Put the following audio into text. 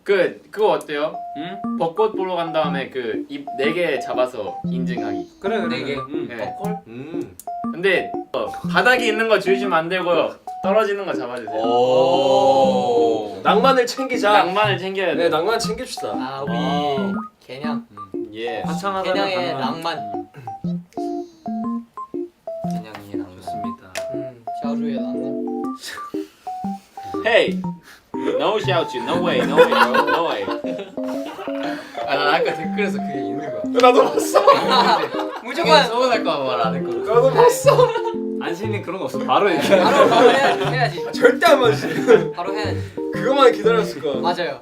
그거 어때요? 응? 벚꽃 보러 간 다음에 그 입 4개 잡아서 인증하기. 그래 네 개. 네. 콜? 근데 바닥에 있는 거 주시면 안 되고요. 떨어지는 거 잡아주세요. 오. 낭만을 챙기자. 낭만을 챙겨야 돼. 네, 낭만 챙깁시다. 아 우리 개냥. 예. 화창하다는 개냥의 낭만. 낭만. 개냥이의 낭만. 좋습니다. 샤오루의 낭만. Hey, no shout you, no way, no way, bro, no way. 아난 아까 댓글에서 그게 있는 거야. 나도 봤어. 무조건 서운할까 봐 말 안 했거든. 나도 봤어. 안신이 그런 거 없어. 바로 얘기해. 바로 해야지. 절대 안 맞지. 바로 해야지. 그거만 기다렸을 거야. 맞아요.